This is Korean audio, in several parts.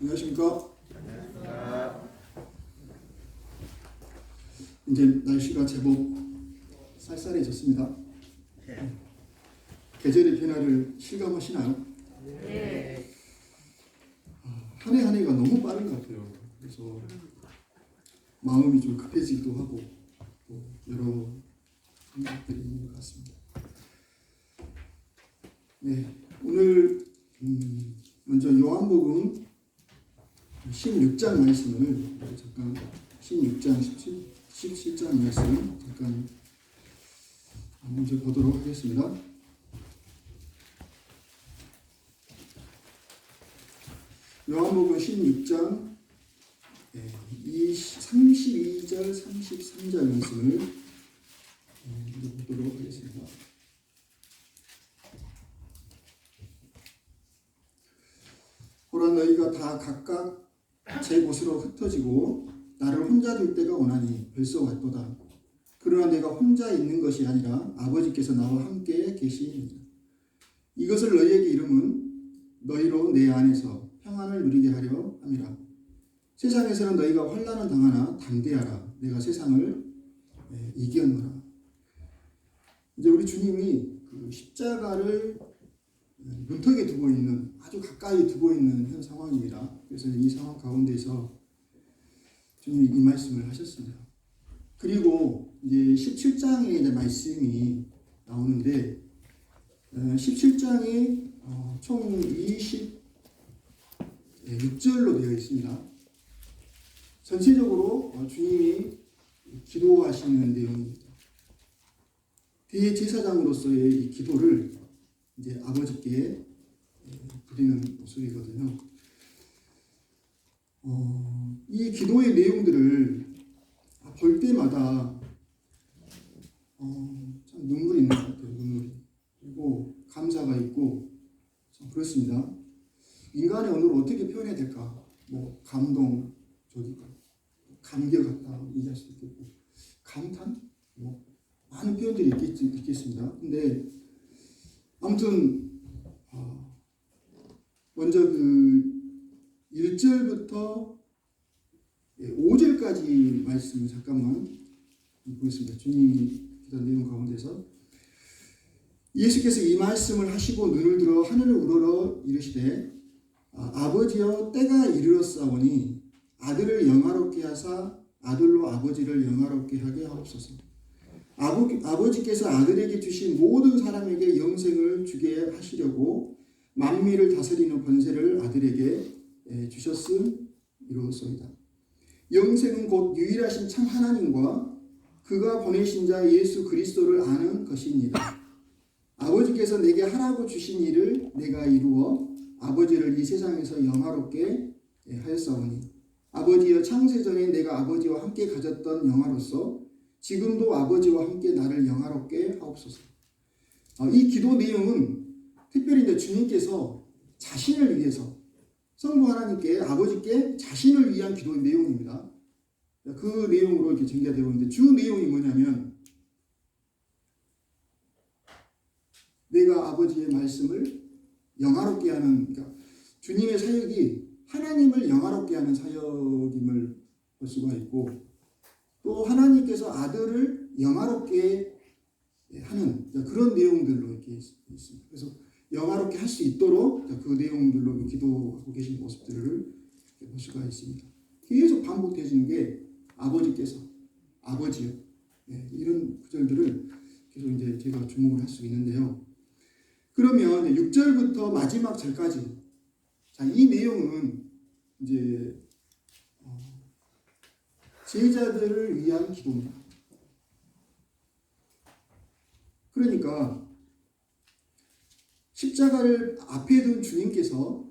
안녕하십니까? 안녕하십니까. 이제 날씨가 제법 쌀쌀해졌습니다. 계절의 변화를 실감하시나요? 네. 한 해 한 해가 너무 빠른 것 같아요. 그래서 마음이 좀 급해지기도 하고 또 여러 생각들이 있는 것 같습니다. 네, 오늘 먼저 요한복음 16장 말씀을 잠깐 16장 17장 말씀 잠깐 먼저 보도록 하겠습니다. 요한복음 16장 32절 33절 말씀을 먼저 보도록 하겠습니다. 보라 너희가 다 각각 제 곳으로 흩어지고 나를 혼자 둘 때가 오나니 벌써 왔도다. 그러나 내가 혼자 있는 것이 아니라 아버지께서 나와 함께 계시니라. 이것을 너희에게 이름은 너희로 내 안에서 평안을 누리게 하려 함이라. 세상에서는 너희가 환난을 당하나 담대하라. 내가 세상을 이겼노라. 이제 우리 주님이 그 십자가를 문턱에 두고 있는, 아주 가까이 두고 있는 현 상황입니다. 그래서 이 상황 가운데서 주님이 이 말씀을 하셨습니다. 그리고 이제 17장에 이제 말씀이 나오는데 17장이 총 26절로 되어 있습니다. 전체적으로 주님이 기도하시는 내용입니다. 대제사장으로서의 이 기도를 이제 아버지께 드리는 모습이거든요. 이 기도의 내용들을 볼 때마다 참 눈물이 있는 것 같아요. 눈물이. 그리고 감사가 있고 참 그렇습니다. 인간의 언어로 어떻게 표현해야 될까? 뭐 감동적이고 감격하다 얘기할 수도 있겠고 감탄? 뭐 많은 표현들이 있겠습니다. 근데 아무튼 먼저 그 1절부터 5절까지 말씀을 잠깐만 보겠습니다. 주님이 기도한 내용 가운데서 예수께서 이 말씀을 하시고 눈을 들어 하늘을 우러러 이르시되 아버지여 때가 이르렀사오니 아들을 영화롭게 하사 아들로 아버지를 영화롭게 하게 하옵소서. 아버지께서 아들에게 주신 모든 사람에게 영생을 주게 하시려고 만민을 다스리는 권세를 아들에게 주셨음이로소이다. 영생은 곧 유일하신 참 하나님과 그가 보내신 자 예수 그리스도를 아는 것입니다. 아버지께서 내게 하라고 주신 일을 내가 이루어 아버지를 이 세상에서 영화롭게 하였사오니 아버지여 창세전에 내가 아버지와 함께 가졌던 영화로서 지금도 아버지와 함께 나를 영화롭게 하옵소서. 이 기도 내용은 특별히 이제 주님께서 자신을 위해서 성부 하나님께 아버지께 자신을 위한 기도 내용입니다. 그 내용으로 이렇게 전개되고 있는데 주 내용이 뭐냐면 내가 아버지의 말씀을 영화롭게 하는, 그러니까 주님의 사역이 하나님을 영화롭게 하는 사역임을 볼 수가 있고 또 하나님께서 아들을 영화롭게 하는 그런 내용들로 이렇게 있습니다. 그래서 영화롭게 할 수 있도록 그 내용들로 기도하고 계신 모습들을 볼 수가 있습니다. 계속 반복되어지는 게 아버지께서 아버지요, 이런 구절들을 계속 이제 제가 주목을 할 수 있는데요. 그러면 6절부터 마지막 절까지 이 내용은 이제 제자들을 위한 기도입니다. 그러니까 십자가를 앞에 둔 주님께서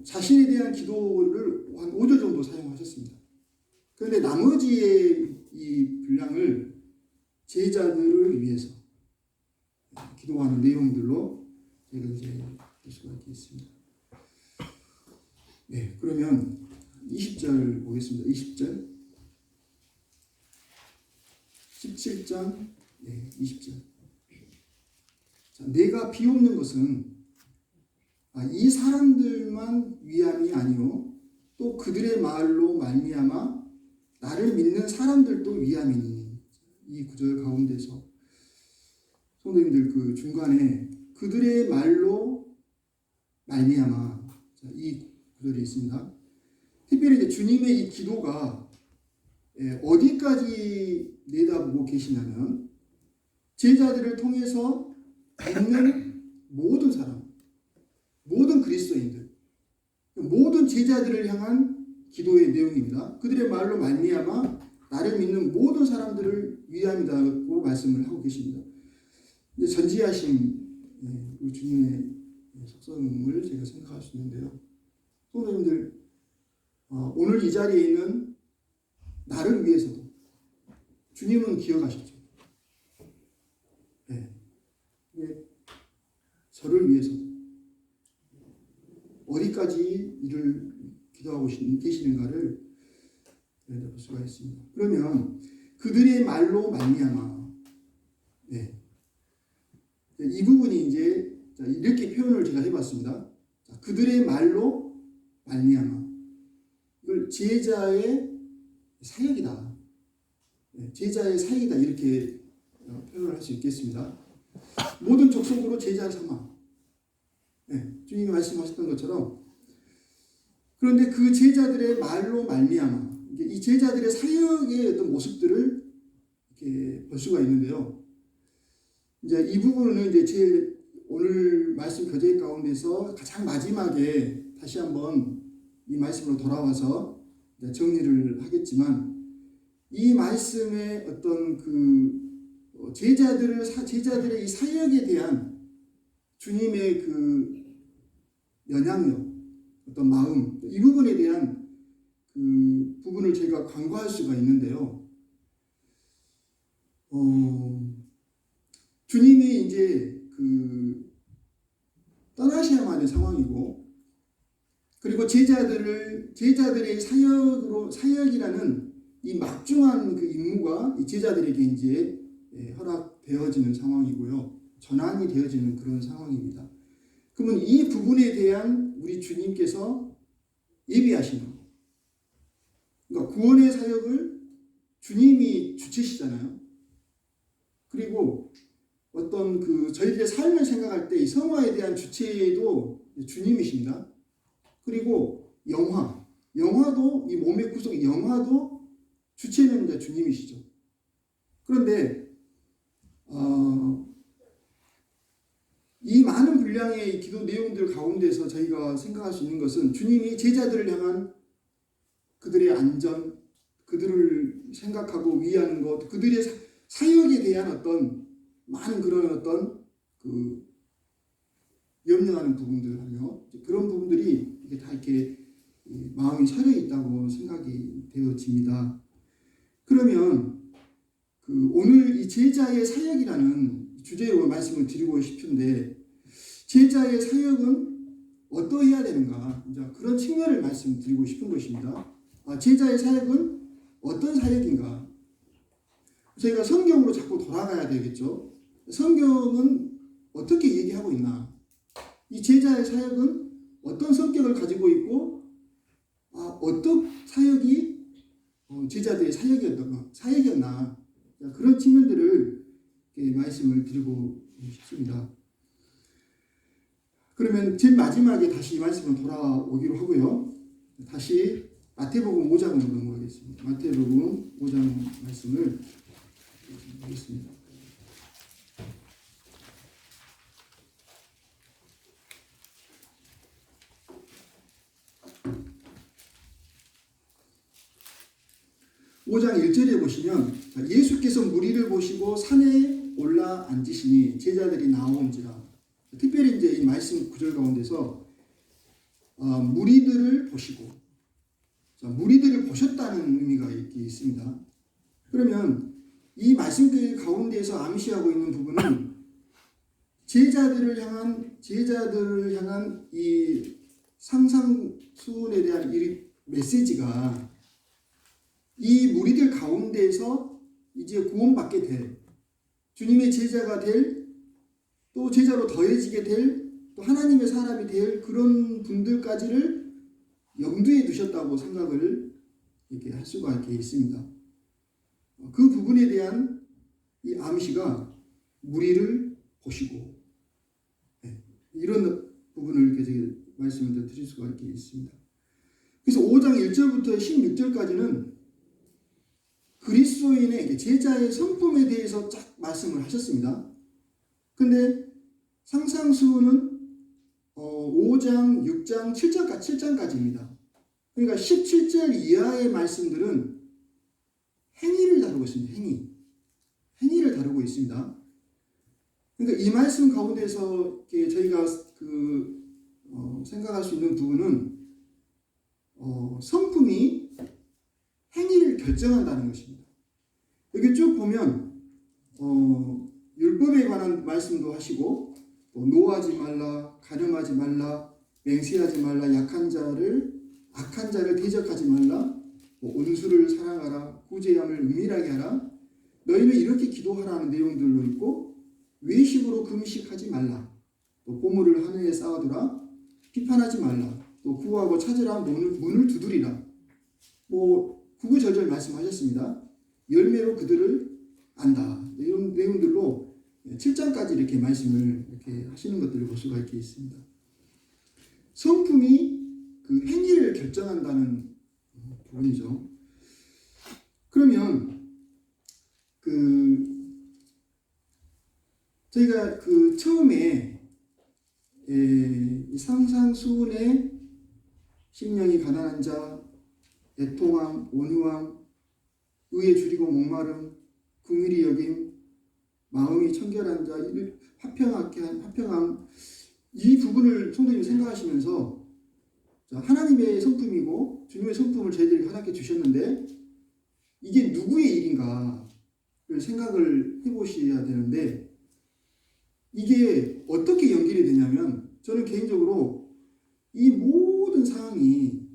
자신에 대한 기도를 한 5절 정도 사용하셨습니다. 그런데 나머지의 이 분량을 제자들을 위해서 기도하는 내용들로 제가 이제 볼 수가 있겠습니다. 네, 그러면 20절 보겠습니다. 20절 17장 20절. 자, 내가 비옵는 것은 이 사람들만 위함이 아니요 또 그들의 말로 말미암아 나를 믿는 사람들도 위함이니. 이 구절 가운데서 성도님들 그 중간에 그들의 말로 말미암아 이 구절이 있습니다. 특별히 이제 주님의 이 기도가 어디까지 내다보고 계시냐면 제자들을 통해서 믿는 모든 사람, 모든 그리스도인들, 모든 제자들을 향한 기도의 내용입니다. 그들의 말로 말미암아 나를 믿는 모든 사람들을 위함이라고 말씀을 하고 계십니다. 이제 전지하신 우리 주님의 속성을 제가 생각할 수 있는데요. 성도님들, 오늘 이 자리에 있는 나를 위해서도 주님은 기억하셨죠. 네. 저를 위해서도 어디까지 이를 기도하고 계시는가를 볼 수가 있습니다. 그러면 그들의 말로 말미암아, 네. 이 부분이 이제 이렇게 표현을 제가 해봤습니다. 그들의 말로 말미암아, 이걸 제자의 사역이다, 제자의 사역이다 이렇게 표현을 할 수 있겠습니다. 모든 족속으로 제자를 삼아, 주님이 말씀하셨던 것처럼. 그런데 그 제자들의 말로 말미암아 이 제자들의 사역의 어떤 모습들을 이렇게 볼 수가 있는데요. 이제 이 부분은 이제 제 오늘 말씀 교재 가운데서 가장 마지막에 다시 한번 이 말씀으로 돌아와서 정리를 하겠지만, 이 말씀의 어떤 그 제자들의 이 사역에 대한 주님의 그 영향력, 어떤 마음, 이 부분에 대한 그 부분을 제가 간과할 수가 있는데요. 주님이 이제 그 떠나셔야만 하는 상황이고, 그리고 제자들의 사역이라는 이 막중한 그 임무가 이 제자들에게 이제 허락되어지는 상황이고요. 전환이 되어지는 그런 상황입니다. 그러면 이 부분에 대한 우리 주님께서 예비하시는, 그러니까 구원의 사역을 주님이 주체시잖아요. 그리고 어떤 그 저희들의 삶을 생각할 때 이 성화에 대한 주체도 주님이십니다. 그리고 영화도 이 몸의 구성 영화도 주체는 이제 주님이시죠. 그런데 이 많은 분량의 기도 내용들 가운데서 저희가 생각할 수 있는 것은 주님이 제자들을 향한 그들의 안전, 그들을 생각하고 위하는 것, 그들의 사역에 대한 어떤 많은 그런 어떤 그 염려하는 부분들하며 그런 부분들이 다 이렇게 마음이 서려 있다고 생각이 되어집니다. 그러면 그 오늘 이 제자의 사역이라는 주제로 말씀을 드리고 싶은데, 제자의 사역은 어떠해야 되는가, 그런 측면을 말씀드리고 싶은 것입니다. 제자의 사역은 어떤 사역인가? 저희가 성경으로 자꾸 돌아가야 되겠죠. 성경은 어떻게 얘기하고 있나? 이 제자의 사역은 어떤 성격을 가지고 있고, 어떤 사역이 제자들의 사역이었나? 그런 측면들을 말씀을 드리고 싶습니다. 그러면 제일 마지막에 다시 이 말씀으로 돌아오기로 하고요. 다시 마태복음 5장으로 넘어가겠습니다. 마태복음 5장 말씀을 보겠습니다. (5장 1절에) 보시면 예수께서 무리를 보시고 산에 올라 앉으시니 제자들이 나온지라. 특별히 이제 이 말씀 구절 가운데서 무리들을 보시고, 무리들을 보셨다는 의미가 있습니다. 그러면 이 말씀 가운데에서 암시하고 있는 부분은 제자들을 향한 이 상상수훈에 대한 이 메시지가 이 무리들 가운데에서 이제 구원받게 될, 주님의 제자가 될, 또 제자로 더해지게 될, 또 하나님의 사람이 될 그런 분들까지를 염두에 두셨다고 생각을 이렇게 할 수가 이렇게 있습니다. 그 부분에 대한 이 암시가 무리를 보시고, 이런 부분을 이렇게 말씀을 드릴 수가 이렇게 있습니다. 그래서 5장 1절부터 16절까지는 그리스도인의 제자의 성품에 대해서 쫙 말씀을 하셨습니다. 근데 상상수는 5장, 6장, 7장까지입니다. 그러니까 17절 이하의 말씀들은 행위를 다루고 있습니다. 행위를 다루고 있습니다. 그러니까 이 말씀 가운데서 저희가 생각할 수 있는 부분은 성품이 행위를 결정한다는 것입니다. 여기 쭉 보면 율법에 관한 말씀도 하시고, 또 노하지 말라, 가늠하지 말라, 맹세하지 말라, 악한 자를 대적하지 말라, 온수를 사랑하라, 후제함을 은밀하게 하라, 너희는 이렇게 기도하라는 내용들로 있고, 외식으로 금식하지 말라, 또 보물을 하늘에 쌓아두라, 비판하지 말라, 또 구하고 찾으라, 문을 두드리라. 구구절절 말씀하셨습니다. 열매로 그들을 안다. 이런 내용들로 7장까지 이렇게 말씀을 이렇게 하시는 것들을 볼 수가 이렇게 있습니다. 성품이 그 행위를 결정한다는 부분이죠. 그러면 저희가 처음에 상상수훈의 심령이 가난한 자, 애통함, 온유함, 의에 줄이고 목마름, 긍휼히 여김, 마음이 청결한 자, 화평함, 이 부분을 성도님이 생각하시면서 하나님의 성품이고 주님의 성품을 저희들에게 하나님께 주셨는데 이게 누구의 일인가를 생각을 해보셔야 되는데, 이게 어떻게 연결이 되냐면, 저는 개인적으로 이 모든 상황이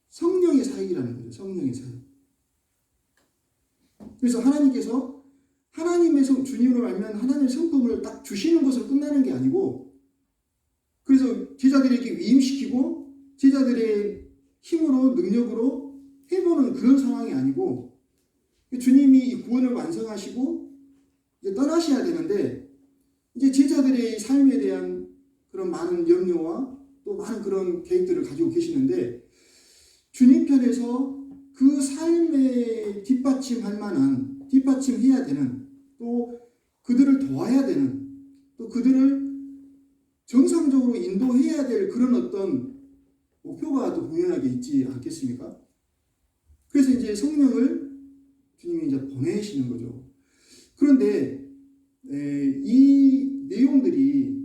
성령의 사역이라는 거죠. 성령의 사역. 그래서 하나님께서 주님으로 알면 하나님의 성품을 딱 주시는 것으로 끝나는 게 아니고, 그래서 제자들에게 위임시키고 제자들의 힘으로 능력으로 해보는 그런 상황이 아니고, 주님이 이 구원을 완성하시고 이제 떠나셔야 되는데, 이제 제자들의 삶에 대한 그런 많은 염려와 또 많은 그런 계획들을 가지고 계시는데, 주님 편에서 그 삶에 뒷받침해야 되는, 또 그들을 도와야 되는, 또 그들을 정상적으로 인도해야 될 그런 어떤 목표가 또 분명하게 있지 않겠습니까? 그래서 이제 성령을 주님이 이제 보내시는 거죠. 그런데 이 내용들이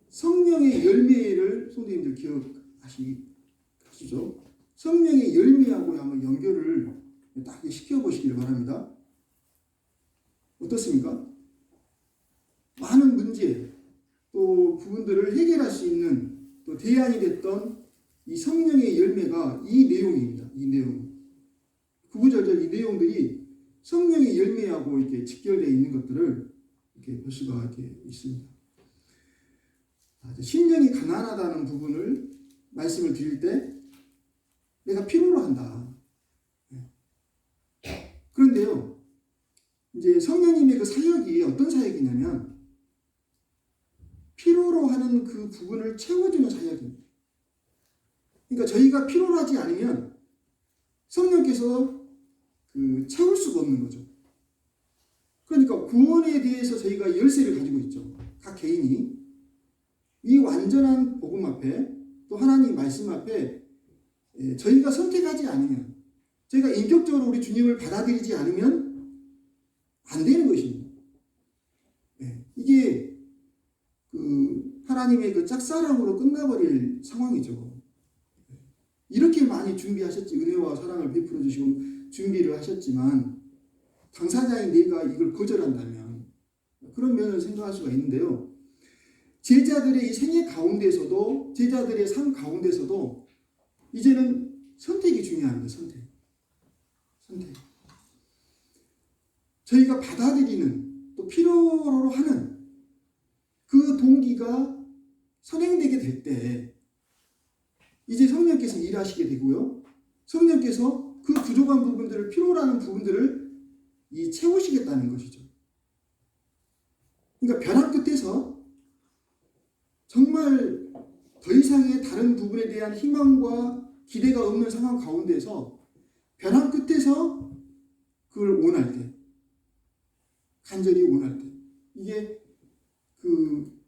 성령의 열매를 성도님들 기억하시죠? 성령의 열매하고 한번 연결을 딱 시켜보시길 바랍니다. 어떻습니까? 많은 문제, 또 부분들을 해결할 수 있는 또 대안이 됐던 이 성령의 열매가 이 내용입니다. 이 내용. 구구절절 이 내용들이 성령의 열매하고 이렇게 직결되어 있는 것들을 이렇게 볼 수가 이렇게 있습니다. 심령이 가난하다는 부분을 말씀을 드릴 때 내가 필요로 한다. 그런데요, 이제 성령님의 그 사역이 어떤 사역이냐면 필요로 하는 그 부분을 채워주는 사역입니다. 그러니까 저희가 필요로 하지 않으면 성령께서 채울 수가 없는 거죠. 그러니까 구원에 대해서 저희가 열쇠를 가지고 있죠. 각 개인이 이 완전한 복음 앞에, 또 하나님 말씀 앞에 저희가 선택하지 않으면, 저희가 인격적으로 우리 주님을 받아들이지 않으면 안 되는 것입니다. 이게 하나님의 그 짝사랑으로 끝나버릴 상황이죠. 이렇게 많이 준비하셨지, 은혜와 사랑을 베풀어 주시고 준비를 하셨지만 당사자인 내가 이걸 거절한다면 그런 면을 생각할 수가 있는데요. 제자들의 이 생애 가운데서도, 제자들의 삶 가운데서도 이제는 선택이 중요합니다. 선택. 저희가 받아들이는, 또 필요로 하는 그 동기가 선행되게 될 때 이제 성령께서 일하시게 되고요. 성령께서 그 부족한 부분들을, 필요로 하는 부분들을 채우시겠다는 것이죠. 그러니까 벼랑 끝에서 정말 더 이상의 다른 부분에 대한 희망과 기대가 없는 상황 가운데서 벼랑 끝에서 그걸 원할 때, 간절히 원할 때, 이게 그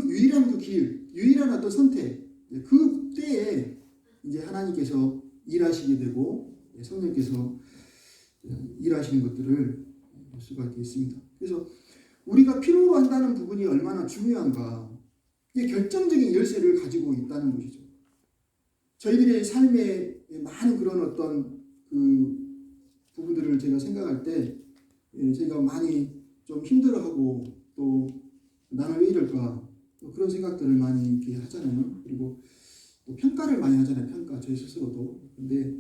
유일한 그 길, 유일한 어떤 선택, 그 때에 이제 하나님께서 일하시게 되고 성령께서 일하시는 것들을 볼 수가 있겠습니다. 그래서 우리가 필요로 한다는 부분이 얼마나 중요한가, 이게 결정적인 열쇠를 가지고 있다는 것이죠. 저희들의 삶에 많은 그런 어떤 그 부분들을 제가 생각할 때 제가 많이 좀 힘들어하고 또 나는 왜 이럴까 그런 생각들을 많이 이렇게 하잖아요. 그리고 또 평가를 많이 하잖아요. 평가, 저희 스스로도. 근데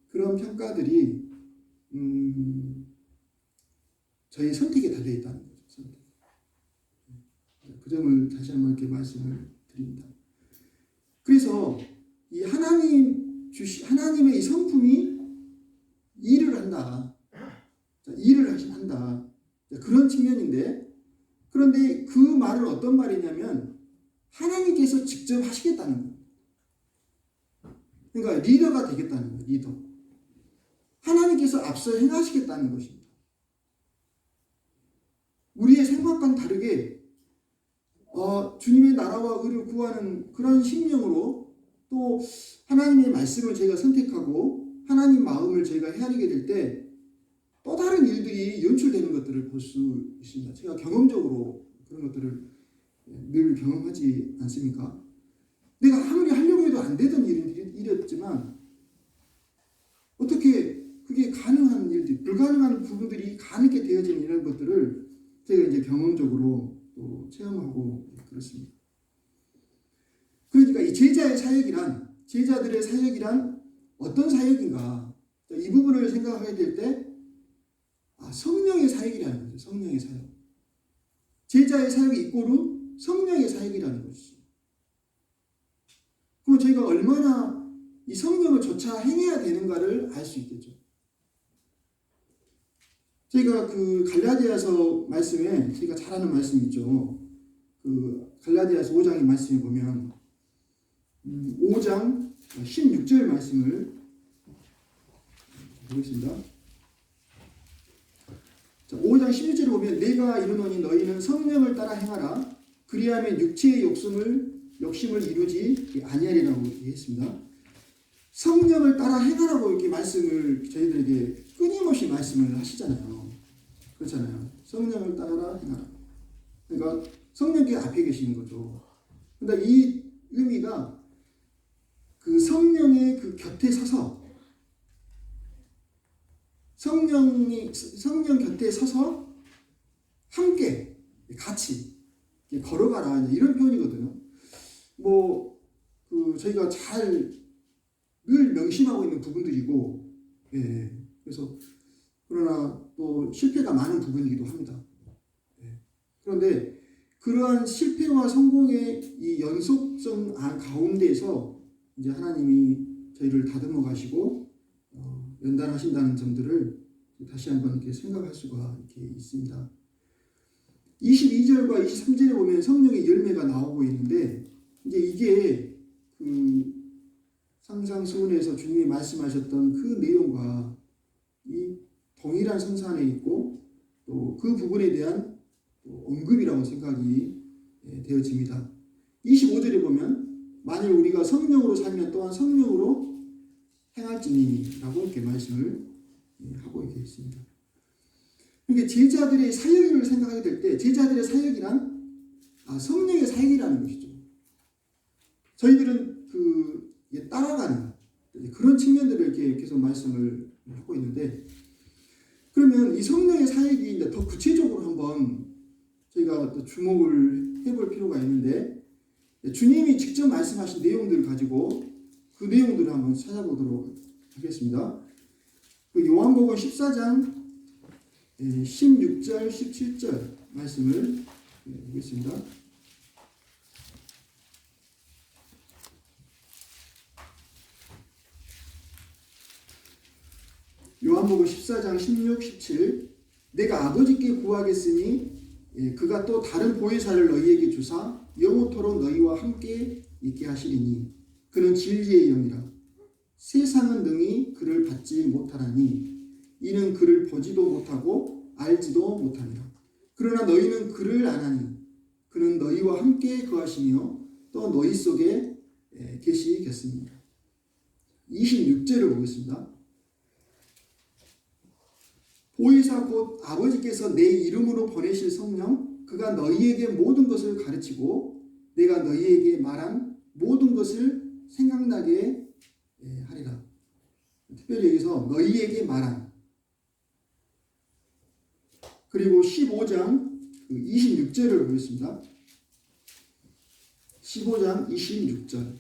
그런 평가들이 저희 선택에 달려 있다는 거죠. 선택. 그 점을 다시 한번 이렇게 말씀을 드립니다. 그래서 이 하나님의 이 성품이 일을 한다. 일을 한다. 그런 측면인데, 그런데 그 말은 어떤 말이냐면 하나님께서 직접 하시겠다는 거예요. 그러니까 리더가 되겠다는 거예요. 리더. 하나님께서 앞서 행하시겠다는 것입니다. 우리의 생각과는 다르게 주님의 나라와 의를 구하는 그런 심령으로 또 하나님의 말씀을 저희가 선택하고 하나님 마음을 저희가 헤아리게 될 때 또 다른 일들이 연출되는 것들을 볼 수 있습니다. 제가 경험적으로 그런 것들을 늘 경험하지 않습니까? 내가 아무리 하려고 해도 안 되던 일이었지만 어떻게 그게 가능한 일들, 불가능한 부분들이 가능하게 되어지는 이런 것들을 제가 이제 경험적으로 또 체험하고 그렇습니다. 그러니까 이 제자들의 사역이란 어떤 사역인가? 이 부분을 생각하게 될 때 성령의 사역이라는 거죠. 성령의 사역. 제자의 사역이 이꼬르 성령의 사역이라는 것이죠. 그럼 저희가 얼마나 이 성령을 조차 행해야 되는가를 알 수 있겠죠. 저희가 그 갈라디아서 말씀에 저희가 잘 아는 말씀이 있죠. 그 갈라디아서 5장의 말씀에 보면 5장 16절 말씀을 보겠습니다. 자, 5장 16절에 보면 내가 이르노니 너희는 성령을 따라 행하라. 그리하면 육체의 욕심을 이루지 아니하리라고 얘기했습니다. 성령을 따라 행하라고 이렇게 말씀을 저희들에게 끊임없이 말씀을 하시잖아요. 그렇잖아요. 성령을 따라 행하라. 그러니까 성령께 앞에 계시는 거죠. 그러니까 이 의미가 그 성령의 그 곁에 서서 성령 곁에 서서 함께 같이 걸어가라 이런 표현이거든요. 저희가 잘 늘 명심하고 있는 부분들이고, 그래서 그러나 또 실패가 많은 부분이기도 합니다. 그런데 그러한 실패와 성공의 이 연속성 가운데에서 이제 하나님이 저희를 다듬어 가시고 연단하신다는 점들을 다시 한번 이렇게 생각할 수가 이렇게 있습니다. 22절과 23절에 보면 성령의 열매가 나오고 있는데 이제 이게 그 상상수훈에서 주님이 말씀하셨던 그 내용과 이 동일한 성산에 있고 또 그 부분에 대한 언급이라고 생각이 되어집니다. 25절에 보면 만일 우리가 성령으로 살면 또한 성령으로 행할지니라고 이렇게 말씀을 하고 있습니다. 그러니까 제자들의 사역을 생각하게 될 때 제자들의 사역이란 성령의 사역이라는 것이죠. 저희들은 따라가는 그런 측면들을 이렇게 계속 말씀을 하고 있는데 그러면 이 성령의 사역이 이제 더 구체적으로 한번 저희가 또 주목을 해볼 필요가 있는데 주님이 직접 말씀하신 내용들을 가지고 그 내용들을 한번 찾아보도록 하겠습니다. 그 요한복음 14장 16절, 17절 말씀을 보겠습니다. 요한복음 14장 16, 17 내가 아버지께 구하겠으니 그가 또 다른 보혜사를 너희에게 주사 영원토록 너희와 함께 있게 하시리니 그는 진리의 영이라 세상은 능히 그를 받지 못하나니 이는 그를 보지도 못하고 알지도 못하니라. 그러나 너희는 그를 아나니 그는 너희와 함께 거하시며 또 너희 속에 계시겠습니다. 26절을 보겠습니다. 보혜사 곧 아버지께서 내 이름으로 보내실 성령 그가 너희에게 모든 것을 가르치고 내가 너희에게 말한 모든 것을 생각나게 하리라. 특별히 여기서 너희에게 말한 그리고 15장 26절을 보겠습니다. 15장 26절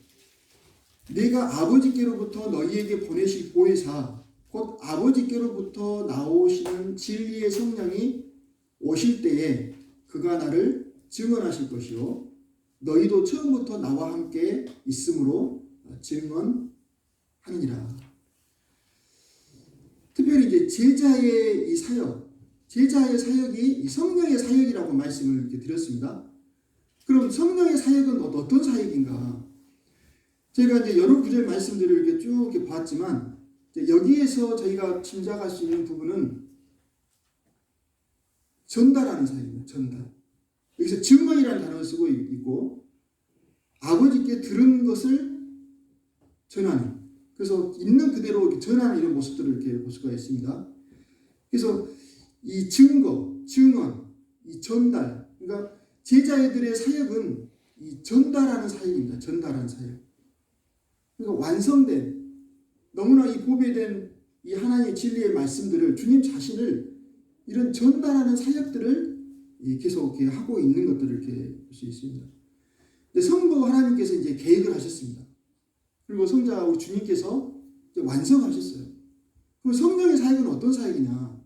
내가 아버지께로부터 너희에게 보내실 보혜사 곧 아버지께로부터 나오시는 진리의 성령이 오실 때에 그가 나를 증언하실 것이요 너희도 처음부터 나와 함께 있음으로 증언하느니라. 특별히 이제 제자의 이 사역, 제자의 사역이 이 성령의 사역이라고 말씀을 이렇게 드렸습니다. 그럼 성령의 사역은 어떤 사역인가? 저희가 이제 여러 구절 말씀들을 이렇게 쭉 이렇게 봤지만 여기에서 저희가 짐작할 수 있는 부분은 전달하는 사역입니다. 전달. 여기서 증언이라는 단어를 쓰고 있고 아버지께 들은 것을 전하는 그래서 있는 그대로 전하는 이런 모습들을 이렇게 볼 수가 있습니다. 그래서 이 증거, 증언, 이 전달 그러니까 제자애들의 사역은 이 전달하는 사역입니다. 전달하는 사역. 그러니까 완성된 너무나 이 보배된 이 하나님의 진리의 말씀들을 주님 자신을 이런 전달하는 사역들을 계속 이렇게 하고 있는 것들을 이렇게 볼 수 있습니다. 성부 하나님께서 이제 계획을 하셨습니다. 그리고 성자 우리 주님께서 이제 완성하셨어요. 그럼 성령의 사역은 어떤 사역이냐?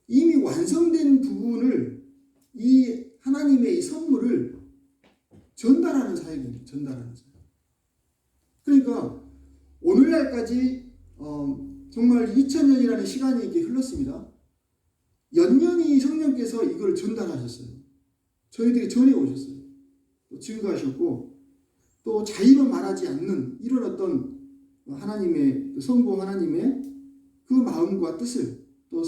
이미 완성된 부분을 이 하나님의 이 선물을 전달하는 사역입니다. 전달하는 사역. 그러니까 오늘날까지 정말 2000년이라는 시간이 이렇게 흘렀습니다. 연년이 성령께서 이걸 전달하셨어요. 저희들이 전해 오셨어요. 또 증거하셨고 또 자의로 말하지 않는 이런 어떤 하나님의 성부 하나님의 그 마음과 뜻을 또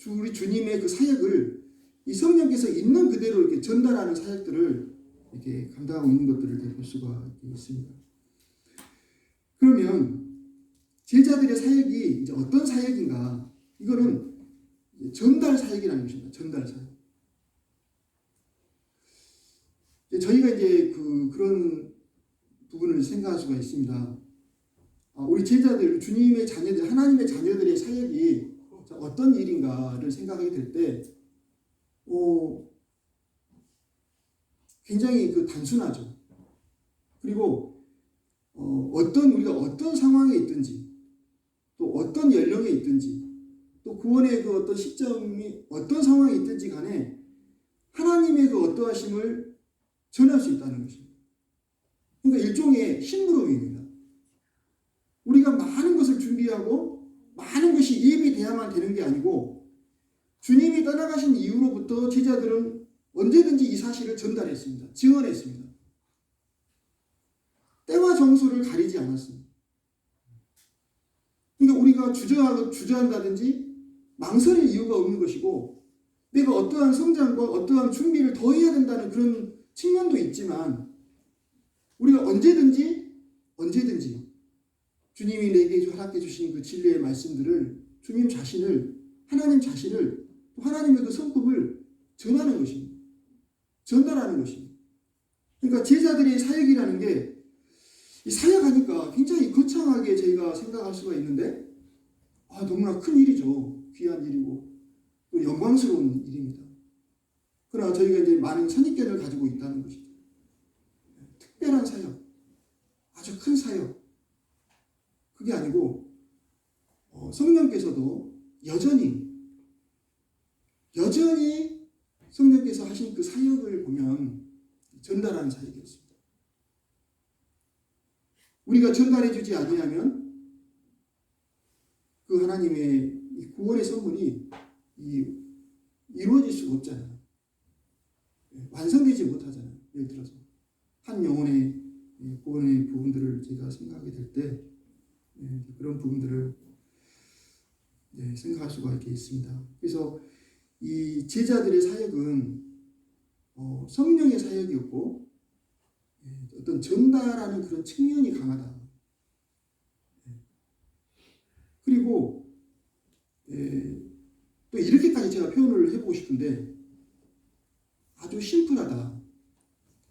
우리 주님의 그 사역을 이 성령께서 있는 그대로 이렇게 전달하는 사역들을 이렇게 감당하고 있는 것들을 이렇게 볼 수가 있습니다. 그러면 제자들의 사역이 이제 어떤 사역인가? 이거는 전달 사역이라는 것입니다. 전달 사역. 저희가 이제 그런 부분을 생각할 수가 있습니다. 우리 제자들, 주님의 자녀들, 하나님의 자녀들의 사역이 어떤 일인가를 생각하게 될 때, 굉장히 단순하죠. 그리고 우리가 어떤 상황에 있든지, 또 어떤 연령에 있든지, 또 구원의 그 어떤 시점이 어떤 상황에 있든지 간에 하나님의 그 어떠하심을 전할 수 있다는 것입니다. 그러니까 일종의 심부름입니다. 우리가 많은 것을 준비하고 많은 것이 예비돼야만 되는 게 아니고 주님이 떠나가신 이후로부터 제자들은 언제든지 이 사실을 전달했습니다. 증언했습니다. 때와 정수를 가리지 않았습니다. 그러니까 우리가 주저한다든지 망설일 이유가 없는 것이고 내가 어떠한 성장과 어떠한 준비를 더 해야 된다는 그런 측면도 있지만 우리가 언제든지 주님이 내게 허락해 주신 그 진리의 말씀들을 주님 자신을 하나님 자신을 또 하나님의 그 성품을 전하는 것입니다. 전달하는 것입니다. 그러니까 제자들의 사역이라는 게 이 사역하니까 굉장히 거창하게 저희가 생각할 수가 있는데 너무나 큰 일이죠. 귀한 일이고 또 영광스러운 일입니다. 그러나 저희가 이제 많은 선입견을 가지고 있다는 것이죠. 특별한 사역, 아주 큰 사역 그게 아니고 성령께서도 여전히 성령께서 하신 그 사역을 보면 전달하는 사역이었습니다. 우리가 전달해 주지 아니하면 그 하나님의 이 구원의 선물이 이루어질 수가 없잖아요. 완성되지 못하잖아요. 예를 들어서 한 영혼의 구원의 부분들을 제가 생각하게 될 때 그런 부분들을 생각할 수가 이렇게 있습니다. 그래서 이 제자들의 사역은 성령의 사역이었고 어떤 전달하는 그런 측면이 강하다. 그리고 또 이렇게까지 제가 표현을 해보고 싶은데 아주 심플하다.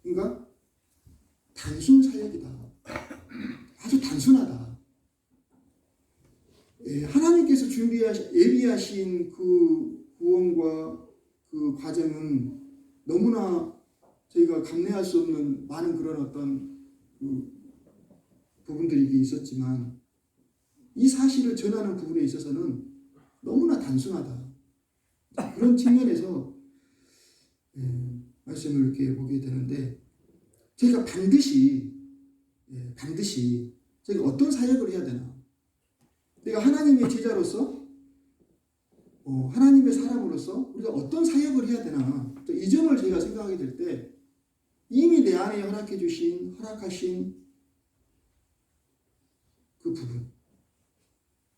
그러니까 단순 사역이다. 아주 단순하다. 하나님께서 예비하신 그 구원과 그 과정은 너무나 저희가 감내할 수 없는 많은 그런 어떤 그 부분들이 있었지만 이 사실을 전하는 부분에 있어서는 너무나 단순하다. 그런 측면에서 말씀을 이렇게 보게 되는데 저희가 반드시 저희가 어떤 사역을 해야 되나? 내가 하나님의 제자로서 하나님의 사람으로서 우리가 어떤 사역을 해야 되나? 이 점을 저희가 생각하게 될 때 이미 내 안에 허락하신 그 부분,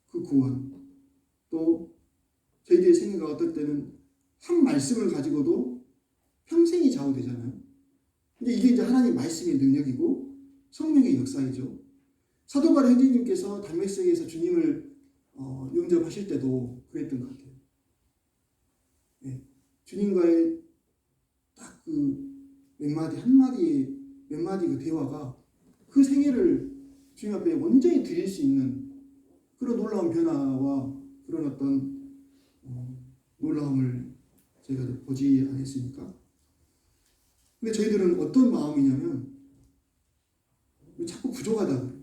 그 구원, 또 저희들의 생애가 어떨 때는 한 말씀을 가지고도 평생이 좌우되잖아요. 근데 이게 이제 하나님 말씀의 능력이고 성령의 역사이죠. 사도 바울 형제님께서 담메섹에서 주님을 영접하실 때도 그랬던 것 같아요. 주님과의 딱 그 몇 마디 그 대화가 그 생애를 주님 앞에 온전히 드릴 수 있는 그런 놀라운 변화와 그런 어떤 놀라움을 저희가 보지 않았습니까? 근데 저희들은 어떤 마음이냐면 자꾸 부족하다 그래요.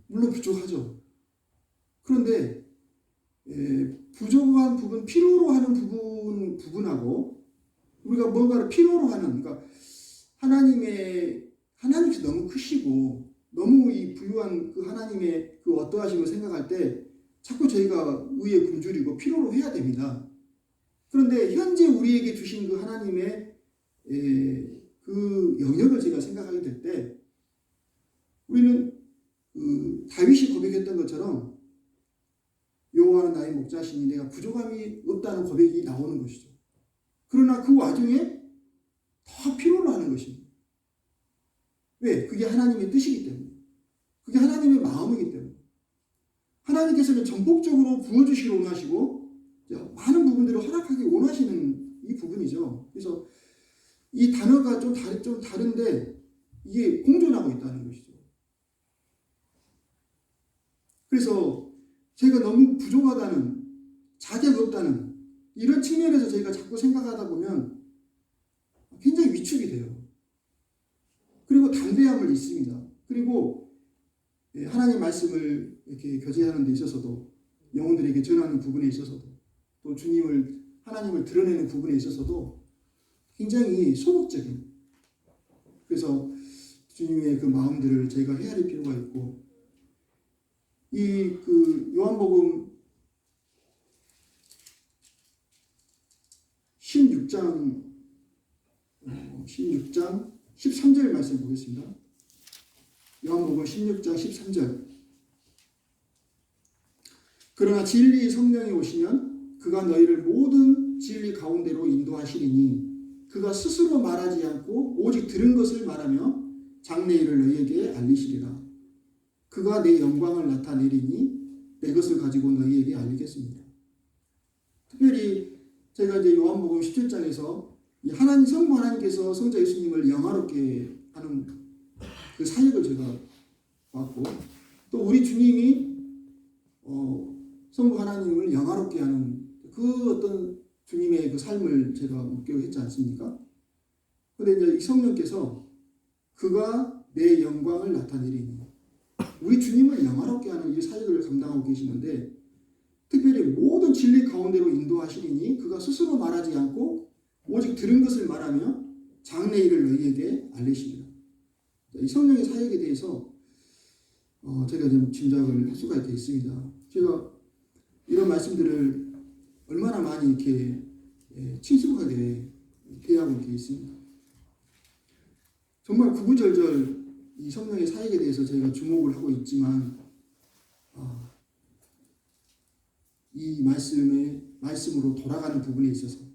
물론 부족하죠. 그런데 부족한 부분, 필요로 하는 부분하고 우리가 뭔가를 필요로 하는, 그러니까 하나님께서 너무 크시고 너무 이 부유한 그 하나님의 그 어떠하심을 생각할 때 자꾸 저희가 의에 굶주리고 필요로 해야 됩니다. 그런데 현재 우리에게 주신 그 하나님의 그 영역을 제가 생각하게 될 때 우리는 그 다윗이 고백했던 것처럼 여호와는 나의 목자시니 내가 부족함이 없다는 고백이 나오는 것이죠. 그러나 그 와중에 더 필요로 하는 것입니다. 왜? 그게 하나님의 뜻이기 때문에. 그게 하나님의 마음이기 때문에. 하나님께서는 전폭적으로 부어주시길 원하시고 많은 부분들을 허락하기 원하시는 이 부분이죠. 그래서 이 단어가 좀 다른데 이게 공존하고 있다는 것이죠. 그래서 제가 너무 부족하다는, 자격 없다는 이런 측면에서 저희가 자꾸 생각하다 보면 굉장히 위축이 돼요. 그리고 담대함을 잊습니다. 그리고 하나님의 말씀을 이렇게 교제하는 데 있어서도, 영혼들에게 전하는 부분에 있어서도, 또 하나님을 드러내는 부분에 있어서도 굉장히 소극적인, 그래서 주님의 그 마음들을 저희가 헤아릴 필요가 있고, 그 요한복음 16장 13절 말씀 보겠습니다. 요한복음 16장 13절. 그러나 진리의 성령이 오시면 그가 너희를 모든 진리 가운데로 인도하시리니 그가 스스로 말하지 않고 오직 들은 것을 말하며 장래 일을 너희에게 알리시리라. 그가 내 영광을 나타내리니 내 것을 가지고 너희에게 알리겠습니다. 특별히 제가 이제 요한복음 17장에서 성부 하나님께서 성자 예수님을 영화롭게 하는 그 사역을 제가 봤고, 또 우리 주님이 성부 하나님을 영화롭게 하는 그 어떤 주님의 그 삶을 제가 목격했지 않습니까? 그런데 이제 이 성령께서 그가 내 영광을 나타내리니, 우리 주님을 영화롭게 하는 이 사역을 감당하고 계시는데, 특별히 모든 진리 가운데로 인도하시리니 그가 스스로 말하지 않고 오직 들은 것을 말하며 장래 일을 너희에게 알리시리라. 이 성령의 사역에 대해서 제가 좀 짐작을 할 수가 있겠습니다. 제가 이런 말씀들을 얼마나 많이 이렇게 친숙하게 대하고 이렇게 있습니다. 정말 구구절절 이 성령의 사역에 대해서 저희가 주목을 하고 있지만 이 말씀으로 돌아가는 부분에 있어서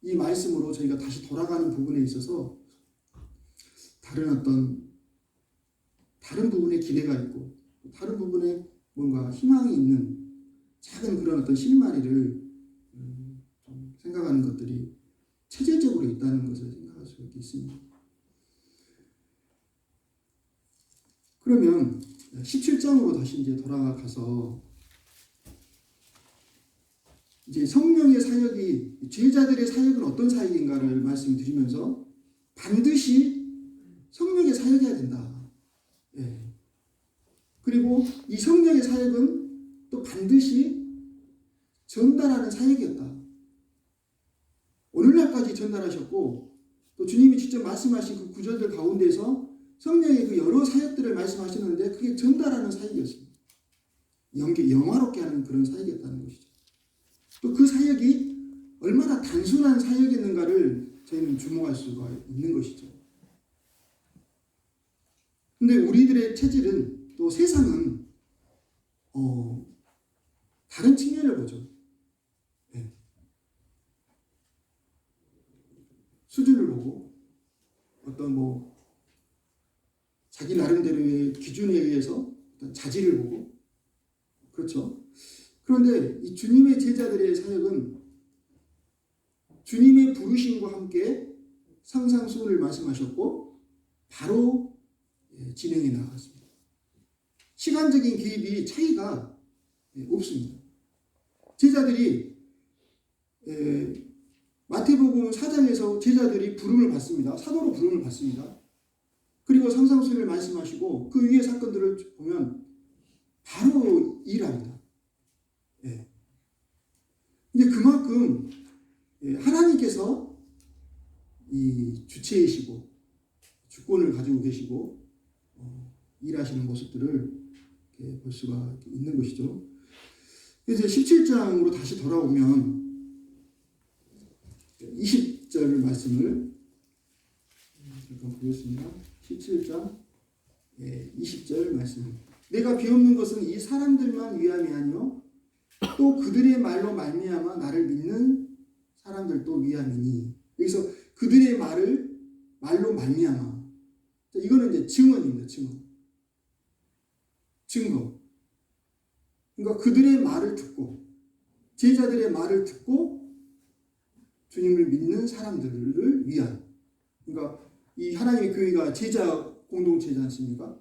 이 말씀으로 저희가 다시 돌아가는 부분에 있어서 다른 부분에 기대가 있고 다른 부분에 뭔가 희망이 있는 작은 그런 어떤 실마리를 좀 생각하는 것들이 체질적으로 있다는 것을 생각할 수 있습니다. 그러면 17장으로 다시 이제 돌아가서 이제 성령의 사역이 제자들의 사역은 어떤 사역인가를 말씀드리면서 반드시 성령의 사역이어야 된다. 그리고 이 성령의 사역은 또 반드시 전달하는 사역이었다. 오늘날까지 전달하셨고 또 주님이 직접 말씀하신 그 구절들 가운데서 성령의 그 여러 사역들을 말씀하셨는데 그게 전달하는 사역이었습니다. 영화롭게 하는 그런 사역이었다는 것이죠. 또 그 사역이 얼마나 단순한 사역이었는가를 저희는 주목할 수가 있는 것이죠. 근데 우리들의 체질은 또 세상은 다른 측면을 보죠. 수준을 보고 어떤 자기 나름대로의 기준에 의해서 어떤 자질을 보고 그렇죠. 그런데 이 주님의 제자들의 사역은 주님의 부르심과 함께 상상수훈을 말씀하셨고 바로 진행해 나갔습니다. 시간적인 개입이 차이가 없습니다. 제자들이 마태복음 4장에서 제자들이 부름을 받습니다. 사도로 부름을 받습니다. 그리고 상상수훈을 말씀하시고 그 위의 사건들을 보면 바로 일합니다. 이제 그만큼 하나님께서 이 주체이시고 주권을 가지고 계시고 일하시는 모습들을 볼 수가 있는 것이죠. 이제 17장으로 다시 돌아오면 20절 말씀을 잠깐 보겠습니다. 17장 20절 말씀. 내가 비옵는 것은 이 사람들만 위함이 아니요 또 그들의 말로 말미암아 나를 믿는 사람들도 위함이니. 여기서 그들의 말로 말미암아. 이거는 이제 증언입니다. 증거. 그러니까 그들의 말을 듣고 제자들의 말을 듣고 주님을 믿는 사람들을 위한. 그러니까 이 하나님의 교회가 제자 공동체지 않습니까?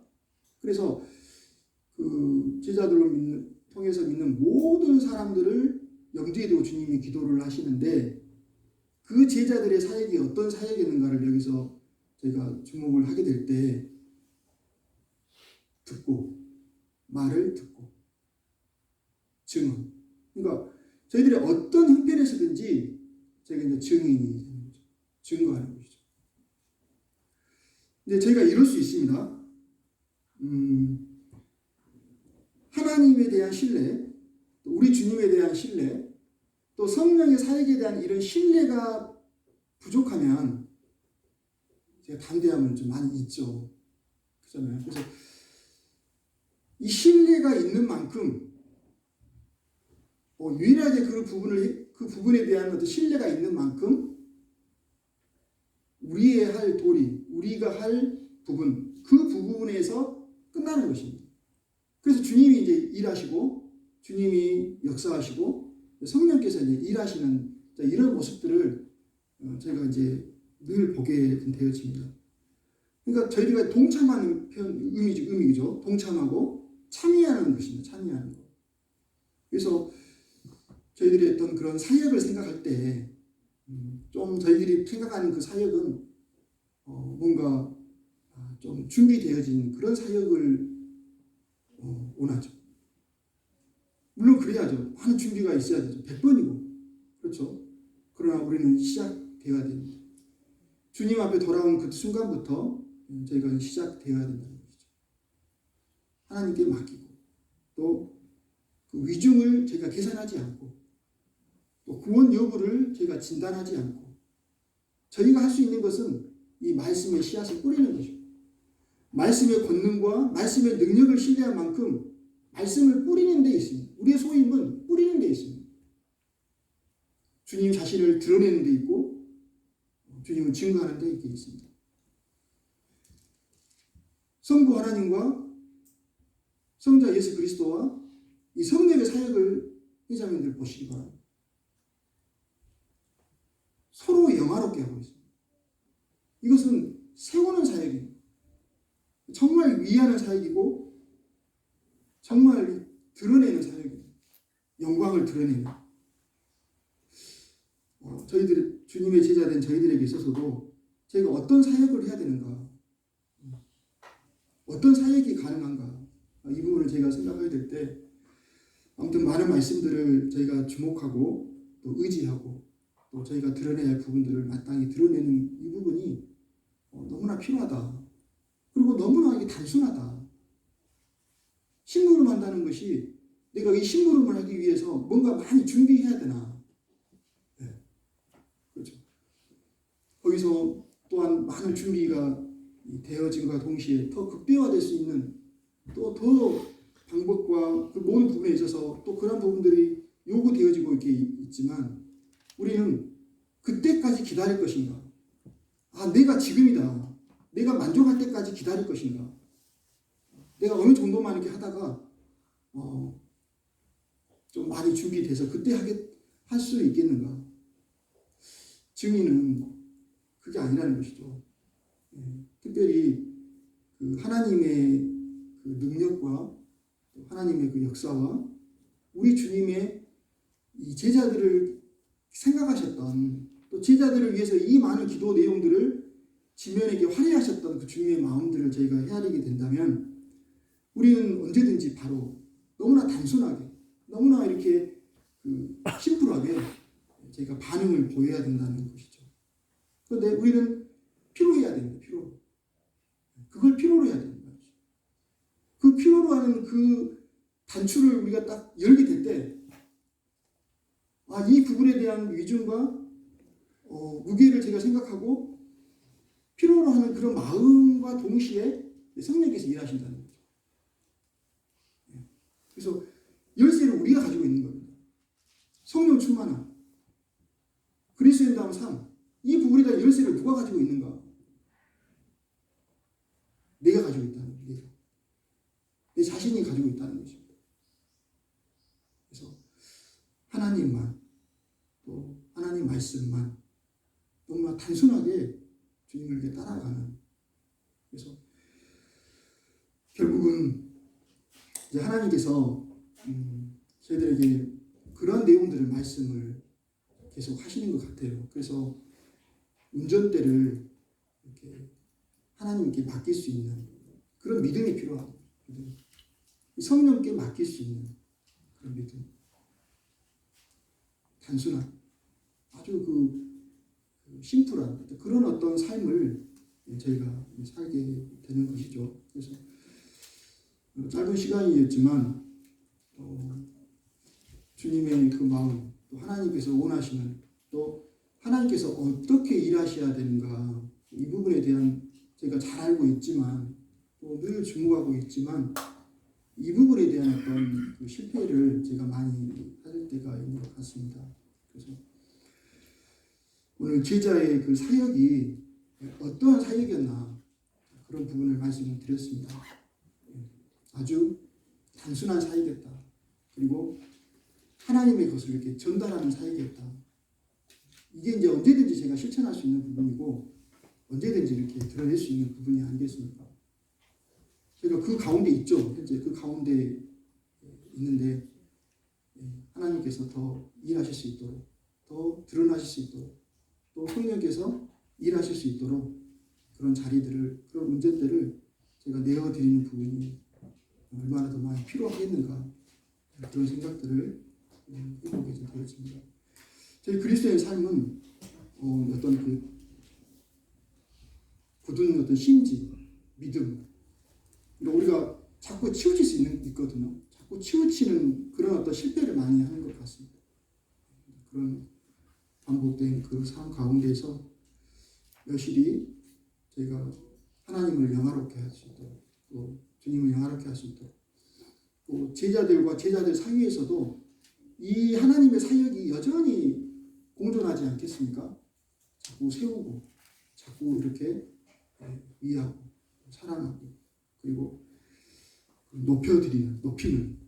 그래서 그 제자들을 통해서 믿는 모든 사람들을 염두에 두고 주님이 기도를 하시는데 그 제자들의 사역이 어떤 사역이었는가를 여기서 저희가 주목을 하게 될 때 말을 듣고 증언. 그러니까 저희들이 어떤 형편에서든지 저희가 이제 증인이 되는 거죠. 증거하는 것이죠. 이제 저희가 이룰 수 있습니다. 하나님에 대한 신뢰, 또 우리 주님에 대한 신뢰, 또 성령의 사역에 대한 이런 신뢰가 부족하면 제가 담대함은 좀 많이 있죠. 그렇잖아요. 그래서 이 신뢰가 있는 만큼 유일하게 그 부분에 대한 어떤 신뢰가 있는 만큼 우리의 할 도리, 우리가 할 부분, 그 부분에서 끝나는 것입니다. 그래서 주님이 이제 일하시고 주님이 역사하시고 성령께서 이제 일하시는 이런 모습들을 저희가 이제 늘 보게 되어집니다. 그러니까 저희가 동참하는 의미죠. 동참하고 참여하는 것입니다. 참여하는 것. 그래서 저희들이 어떤 그런 사역을 생각할 때 좀 저희들이 생각하는 그 사역은 뭔가 좀 준비되어진 그런 사역을 원하죠. 물론 그래야죠. 많은 준비가 있어야 되죠. 100번이고. 그렇죠. 그러나 우리는 시작되어야 됩니다. 주님 앞에 돌아온 그 순간부터 저희가 시작되어야 된다는 것이죠. 하나님께 맡기고 또 그 위중을 제가 계산하지 않고 또 구원 여부를 제가 진단하지 않고 저희가 할 수 있는 것은 이 말씀의 씨앗을 뿌리는 것이고 말씀의 권능과 말씀의 능력을 신뢰한 만큼 말씀을 뿌리는 데 있습니다. 우리의 소임은 뿌리는 데 있습니다. 주님 자신을 드러내는 데 있고 주님을 증거하는 데 있습니다. 성부 하나님과 성자 예수 그리스도와 이 성령의 사역을 회장님들 보시기 바랍니다. 서로 영화롭게 하고 있습니다. 이것은 세우는 사역입니다. 정말 위하는 사역이고 정말 드러내는 사역입니다. 영광을 드러내는. 저희들 주님의 제자된 저희들에게 있어서도 저희가 어떤 사역을 해야 되는가, 어떤 사역이 가능한가, 이 부분을 제가 생각하게 될 때 아무튼 많은 말씀들을 저희가 주목하고 또 의지하고 또 저희가 드러내야 할 부분들을 마땅히 드러내는 이 부분이 너무나 필요하다. 그리고 너무나 이게 단순하다. 심부름 한다는 것이 내가 이 심부름을 하기 위해서 뭔가 많이 준비해야 되나. 네. 그렇죠. 거기서 또한 많은 준비가 되어짐과 동시에 더 극대화될 수 있는 또 더 방법과 그 모든 부분에 있어서 또 그런 부분들이 요구되어지고 이렇게 있지만 우리는 그때까지 기다릴 것인가? 내가 지금이다. 내가 만족할 때까지 기다릴 것인가? 내가 어느 정도만 이렇게 하다가 좀 많이 준비돼서 그때 할 수 있겠는가? 증인은 그게 아니라는 것이죠. 특별히 그 하나님의 그 능력과 하나님의 그 역사와 우리 주님의 이 제자들을 생각하셨던 또 제자들을 위해서 이 많은 기도 내용들을 지면에게 활용하셨던 그 주님의 마음들을 저희가 헤아리게 된다면 우리는 언제든지 바로 너무나 단순하게 너무나 이렇게 그 심플하게 저희가 반응을 보여야 된다는 것이죠. 그런데 우리는 필요해야 됩니다. 그걸 필요로 해야 됩니다. 그 필요로 하는 그 단추를 우리가 딱 열게 될 때, 이 부분에 대한 위중과 무게를 제가 생각하고 필요로 하는 그런 마음과 동시에 성령께서 일하신다는 거죠. 그래서 열쇠를 우리가 가지고 있는 겁니다. 성령 충만함, 그리스도인다운 삶, 이 부분에 대한 열쇠를 누가 가지고 있는가? 내가 가지고 있다는 거예요. 내 자신이 가지고 있다는 것입니다. 그래서 하나님만 또 하나님 말씀만 너무나 단순하게 주님을 이렇게 따라가는, 그래서 결국은 이제 하나님께서 저희들에게 그러한 내용들을 말씀을 계속 하시는 것 같아요. 그래서 운전대를 이렇게 하나님께 맡길 수 있는 그런 믿음이 필요합니다. 성령께 맡길 수 있는 그런 믿음. 단순한 아주 그 심플한 그런 어떤 삶을 저희가 살게 되는 것이죠. 그래서 짧은 시간이었지만 주님의 그 마음, 또 하나님께서 원하시는, 또 하나님께서 어떻게 일하셔야 되는가, 이 부분에 대한 제가 잘 알고 있지만 또 늘 주목하고 있지만 이 부분에 대한 어떤 그 실패를 제가 많이 할 때가 있는 것 같습니다. 그래서 오늘 제자의 그 사역이 어떠한 사역이었나 그런 부분을 말씀을 드렸습니다. 아주 단순한 사역이었다. 그리고 하나님의 것을 이렇게 전달하는 사역이었다. 이게 이제 언제든지 제가 실천할 수 있는 부분이고 언제든지 이렇게 드러낼 수 있는 부분이 아니겠습니까? 제가 그 가운데 있죠. 현재 그 가운데 있는데 하나님께서 더 일하실 수 있도록, 더 드러나실 수 있도록, 또 성령께서 일하실 수 있도록 그런 자리들을, 그런 문제들을 제가 내어드리는 부분이 얼마나 더 많이 필요하겠는가, 그런 생각들을 해보게 되었습니다. 저희 그리스도의 삶은 어떤 그 굳은 어떤 심지, 믿음, 우리가 자꾸 치우칠 수 있거든요. 자꾸 치우치는 그런 어떤 실패를 많이 하는 것 같습니다. 그런 반복된 그 삶 가운데서 여실히 저희가 하나님을 영화롭게 할 수 있도록, 또 주님을 영화롭게 할 수 있도록, 또 제자들과 제자들 사이에서도 이 하나님의 사역이 여전히 공존하지 않겠습니까? 자꾸 세우고, 자꾸 이렇게 위하고, 사랑하고, 그리고 높이는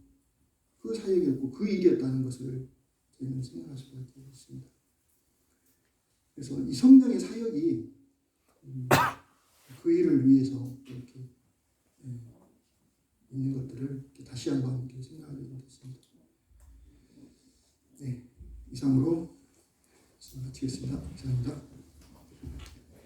그 사역이었고 그 일이었다는 것을 저희는 생각할 수밖에 없습니다. 그래서 이 성령의 사역이 그 일을 위해서 이렇게 있는 것들을 다시 한번 이렇게 생각하게 됐습니다. 네, 이상으로 마치겠습니다. 감사합니다.